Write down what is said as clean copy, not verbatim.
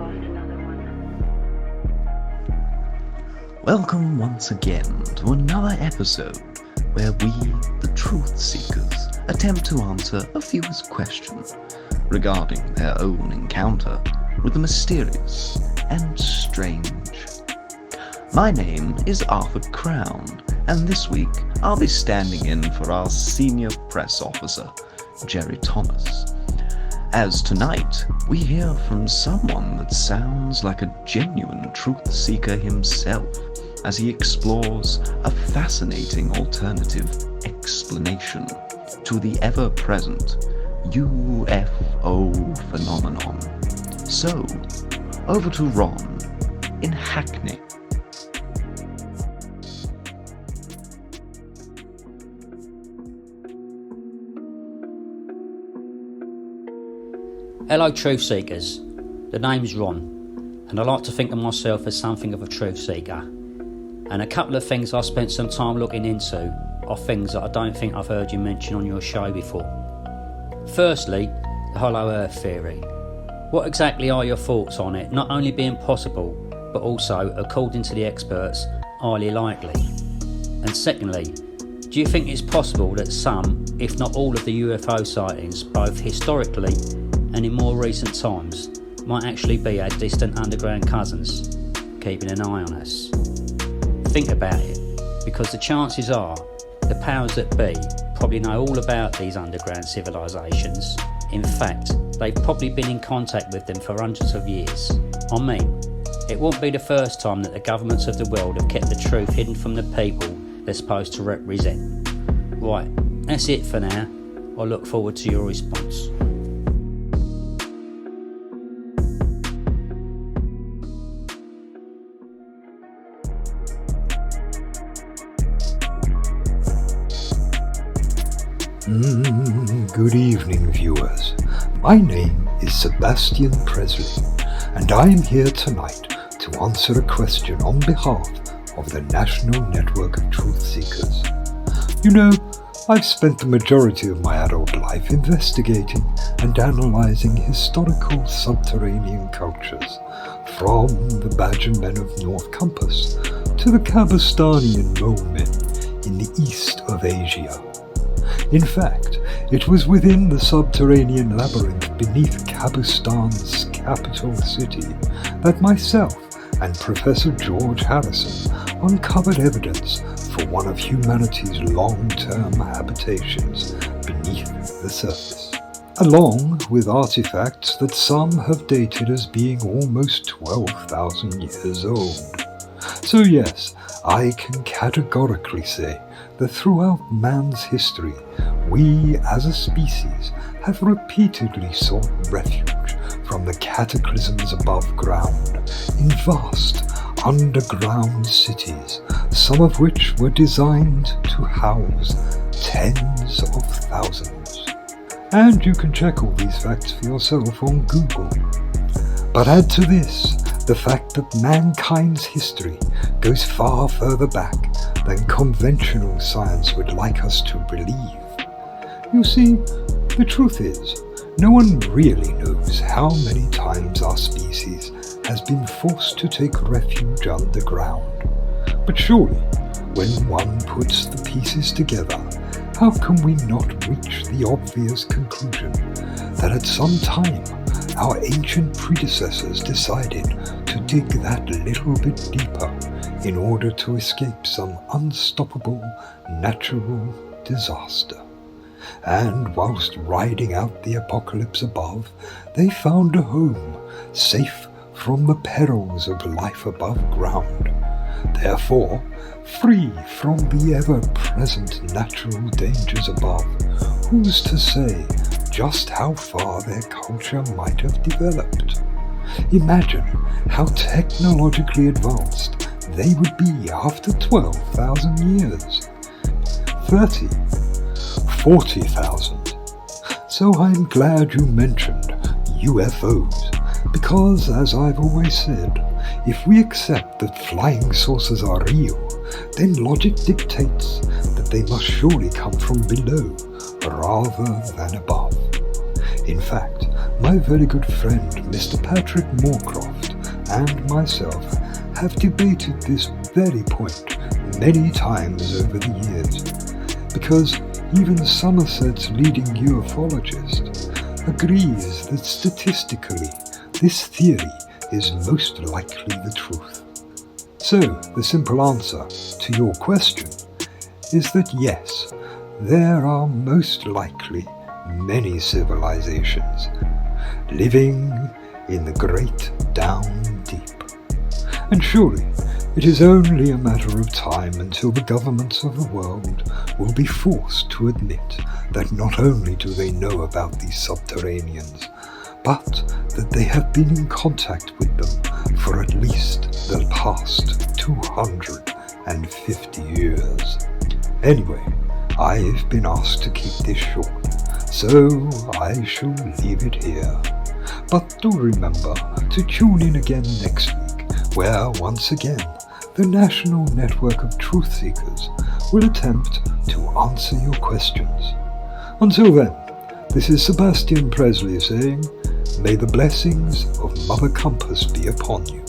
lost another one. Welcome once again to another episode where we, the truth seekers, attempt to answer a viewers' question regarding their own encounter with the mysterious and strange. My name is Arthur Crown, and this week I'll be standing in for our senior press officer, Jerry Thomas. As tonight, we hear from someone that sounds like a genuine truth seeker himself as he explores a fascinating alternative explanation to the ever-present UFO phenomenon. So, over to Ron in Hackney. Hello Truth Seekers, the name's Ron, and I like to think of myself as something of a truth seeker. And a couple of things I spent some time looking into are things that I don't think I've heard you mention on your show before. Firstly, the Hollow Earth theory. What exactly are your thoughts on it not only being possible, but also, according to the experts, highly likely? And secondly, do you think it's possible that some, if not all of the UFO sightings, both historically and in more recent times, might actually be our distant underground cousins, keeping an eye on us? Think about it, because the chances are the powers that be probably know all about these underground civilisations. In fact, they've probably been in contact with them for hundreds of years. I mean, it won't be the first time that the governments of the world have kept the truth hidden from the people they're supposed to represent. Right, that's it for now. I look forward to your response. Good evening, viewers. My name is Sebastian Presley, and I am here tonight to answer a question on behalf of the National Network of Truth Seekers. You know, I've spent the majority of my adult life investigating and analysing historical subterranean cultures, from the Badger men of North Compass to the Kabustanian mole men in the east of Asia. In fact, it was within the subterranean labyrinth beneath Kabustan's capital city that myself and Professor George Harrison uncovered evidence for one of humanity's long-term habitations beneath the surface, along with artifacts that some have dated as being almost 12,000 years old. So yes, I can categorically say that throughout man's history, we as a species have repeatedly sought refuge from the cataclysms above ground in vast underground cities, some of which were designed to house tens of thousands. And you can check all these facts for yourself on Google. But add to this the fact that mankind's history goes far further back than conventional science would like us to believe. You see, the truth is, no one really knows how many times our species has been forced to take refuge underground. But surely, when one puts the pieces together, how can we not reach the obvious conclusion that at some time our ancient predecessors decided to dig that little bit deeper in order to escape some unstoppable natural disaster? And whilst riding out the apocalypse above, they found a home safe from the perils of life above ground. Therefore, free from the ever-present natural dangers above, who's to say just how far their culture might have developed? Imagine how technologically advanced they would be after 12,000 years. 30, 40,000. So I'm glad you mentioned UFOs, because as I've always said, if we accept that flying saucers are real, then logic dictates that they must surely come from below rather than above. In fact, my very good friend Mr. Patrick Moorcroft and myself have debated this very point many times over the years, because even Somerset's leading ufologist agrees that statistically this theory is most likely the truth. So, the simple answer to your question is that yes, there are most likely many civilizations living in the great down deep. And surely it is only a matter of time until the governments of the world will be forced to admit that not only do they know about these subterraneans, but that they have been in contact with them for at least the past 250 years. Anyway, I've been asked to keep this short, so I shall leave it here. But do remember to tune in again next week, where once again the National Network of Truth Seekers will attempt to answer your questions. Until then, this is Sebastian Presley saying, may the blessings of Mother Compass be upon you.